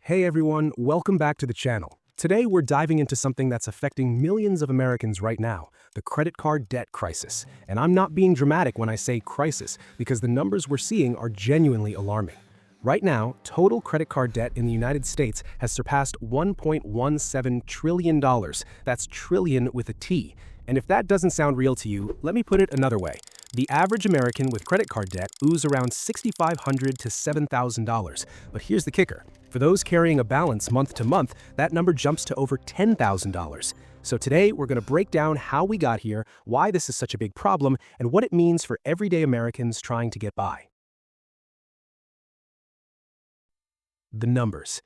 Hey everyone, welcome back to the channel. Today we're diving into something that's affecting millions of Americans right now, the credit card debt crisis. And I'm not being dramatic when I say crisis, because the numbers we're seeing are genuinely alarming. Right now, total credit card debt in the United States has surpassed $1.17 trillion. That's trillion with a T. And if that doesn't sound real to you, let me put it another way. The average American with credit card debt owes around $6,500 to $7,000. But here's the kicker. For those carrying a balance month to month, that number jumps to over $10,000. So today, we're going to break down how we got here, why this is such a big problem, and what it means for everyday Americans trying to get by. The numbers.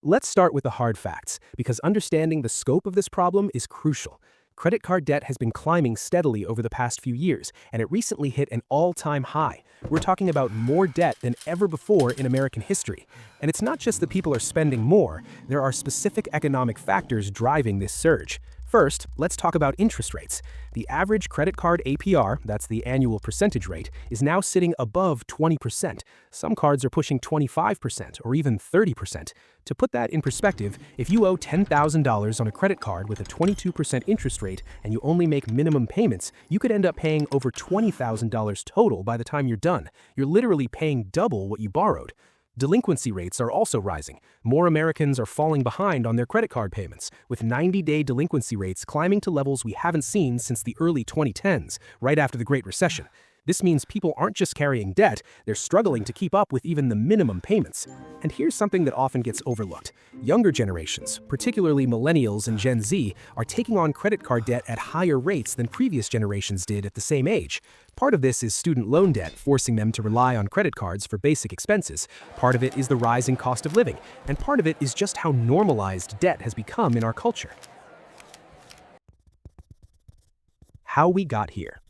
Let's start with the hard facts, because understanding the scope of this problem is crucial. Credit card debt has been climbing steadily over the past few years, and it recently hit an all-time high. We're talking about more debt than ever before in American history. And it's not just that people are spending more, there are specific economic factors driving this surge. First, let's talk about interest rates. The average credit card APR, that's the annual percentage rate, is now sitting above 20%. Some cards are pushing 25% or even 30%. To put that in perspective, if you owe $10,000 on a credit card with a 22% interest rate and you only make minimum payments, you could end up paying over $20,000 total by the time you're done. You're literally paying double what you borrowed. Delinquency rates are also rising. More Americans are falling behind on their credit card payments, with 90-day delinquency rates climbing to levels we haven't seen since the early 2010s, right after the Great Recession. This means people aren't just carrying debt, they're struggling to keep up with even the minimum payments. And here's something that often gets overlooked. Younger generations, particularly millennials and Gen Z, are taking on credit card debt at higher rates than previous generations did at the same age. Part of this is student loan debt, forcing them to rely on credit cards for basic expenses. Part of it is the rising cost of living, and part of it is just how normalized debt has become in our culture. How we got here.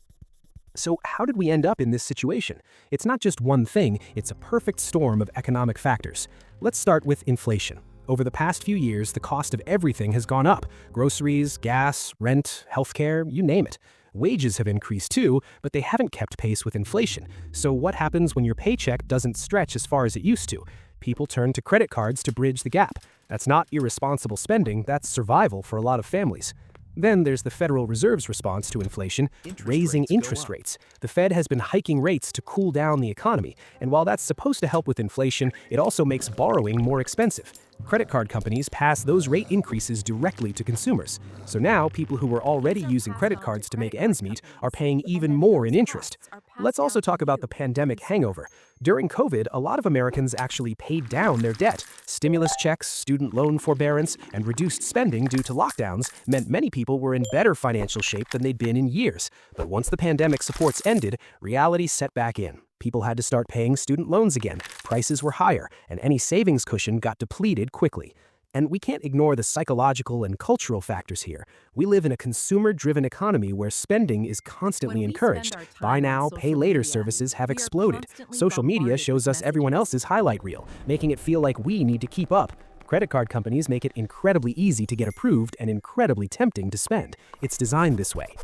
So how did we end up in this situation? It's not just one thing, it's a perfect storm of economic factors. Let's start with inflation. Over the past few years, the cost of everything has gone up. Groceries, gas, rent, healthcare, you name it. Wages have increased too, but they haven't kept pace with inflation. So what happens when your paycheck doesn't stretch as far as it used to? People turn to credit cards to bridge the gap. That's not irresponsible spending, that's survival for a lot of families. Then there's the Federal Reserve's response to inflation, raising interest rates. The Fed has been hiking rates to cool down the economy, and while that's supposed to help with inflation, it also makes borrowing more expensive. Credit card companies pass those rate increases directly to consumers. So now, people who were already using credit cards to make ends meet are paying even more in interest. Let's also talk about the pandemic hangover. During COVID, a lot of Americans actually paid down their debt. Stimulus checks, student loan forbearance, and reduced spending due to lockdowns meant many people were in better financial shape than they'd been in years. But once the pandemic supports ended, reality set back in. People had to start paying student loans again, prices were higher, and any savings cushion got depleted quickly. And we can't ignore the psychological and cultural factors here. We live in a consumer-driven economy where spending is constantly encouraged. Buy now, pay later services have exploded. Social media shows us everyone else's highlight reel, making it feel like we need to keep up. Credit card companies make it incredibly easy to get approved and incredibly tempting to spend. It's designed this way.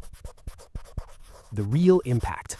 The real impact.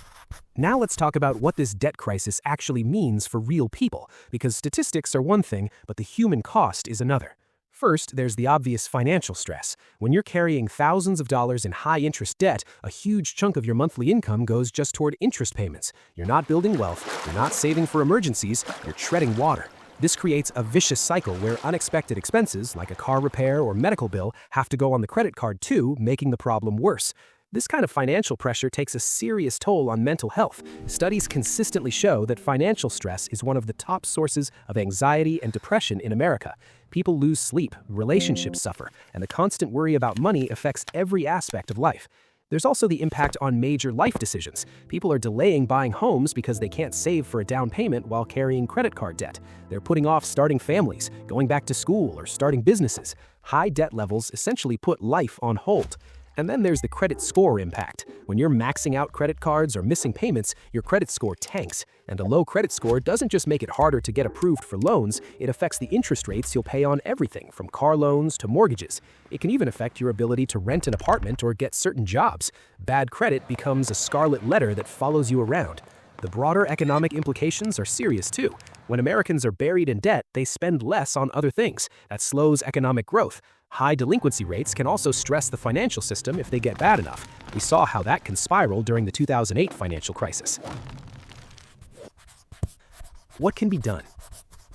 Now let's talk about what this debt crisis actually means for real people, because statistics are one thing, but the human cost is another. First, there's the obvious financial stress. When you're carrying thousands of dollars in high-interest debt, a huge chunk of your monthly income goes just toward interest payments. You're not building wealth, you're not saving for emergencies, you're treading water. This creates a vicious cycle where unexpected expenses, like a car repair or medical bill, have to go on the credit card too, making the problem worse. This kind of financial pressure takes a serious toll on mental health. Studies consistently show that financial stress is one of the top sources of anxiety and depression in America. People lose sleep, relationships suffer, and the constant worry about money affects every aspect of life. There's also the impact on major life decisions. People are delaying buying homes because they can't save for a down payment while carrying credit card debt. They're putting off starting families, going back to school, or starting businesses. High debt levels essentially put life on hold. And then there's the credit score impact. When you're maxing out credit cards or missing payments, your credit score tanks. And a low credit score doesn't just make it harder to get approved for loans, it affects the interest rates you'll pay on everything from car loans to mortgages. It can even affect your ability to rent an apartment or get certain jobs. Bad credit becomes a scarlet letter that follows you around. The broader economic implications are serious too. When Americans are buried in debt, they spend less on other things. That slows economic growth. High delinquency rates can also stress the financial system if they get bad enough. We saw how that can spiral during the 2008 financial crisis. What can be done?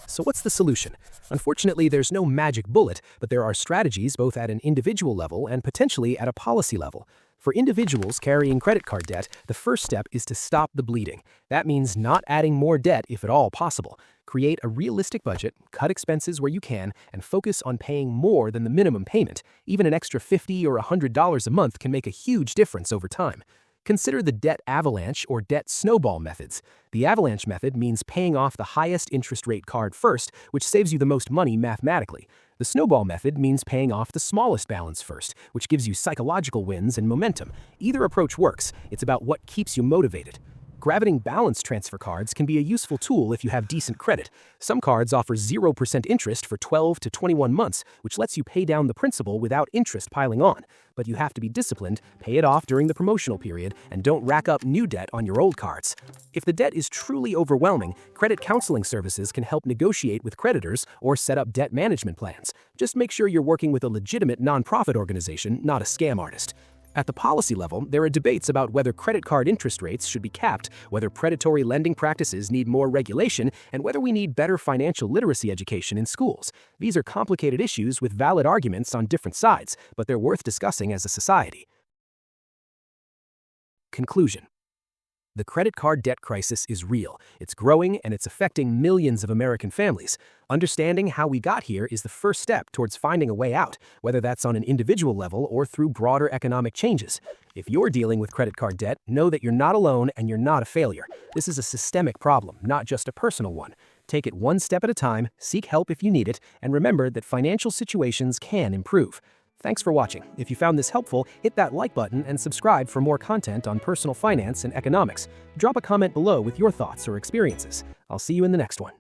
So what's the solution? Unfortunately, there's no magic bullet, but there are strategies both at an individual level and potentially at a policy level. For individuals carrying credit card debt, the first step is to stop the bleeding. That means not adding more debt if at all possible. Create a realistic budget, cut expenses where you can, and focus on paying more than the minimum payment. Even an extra $50 or $100 a month can make a huge difference over time. Consider the debt avalanche or debt snowball methods. The avalanche method means paying off the highest interest rate card first, which saves you the most money mathematically. The snowball method means paying off the smallest balance first, which gives you psychological wins and momentum. Either approach works. It's about what keeps you motivated. Gravitating balance transfer cards can be a useful tool if you have decent credit. Some cards offer 0% interest for 12 to 21 months, which lets you pay down the principal without interest piling on. But you have to be disciplined, pay it off during the promotional period, and don't rack up new debt on your old cards. If the debt is truly overwhelming, credit counseling services can help negotiate with creditors or set up debt management plans. Just make sure you're working with a legitimate nonprofit organization, not a scam artist. At the policy level, there are debates about whether credit card interest rates should be capped, whether predatory lending practices need more regulation, and whether we need better financial literacy education in schools. These are complicated issues with valid arguments on different sides, but they're worth discussing as a society. Conclusion. The credit card debt crisis is real. It's growing, and it's affecting millions of American families. Understanding how we got here is the first step towards finding a way out, whether that's on an individual level or through broader economic changes. If you're dealing with credit card debt, know that you're not alone and you're not a failure. This is a systemic problem, not just a personal one. Take it one step at a time, seek help if you need it, and remember that financial situations can improve. Thanks for watching. If you found this helpful, hit that like button and subscribe for more content on personal finance and economics. Drop a comment below with your thoughts or experiences. I'll see you in the next one.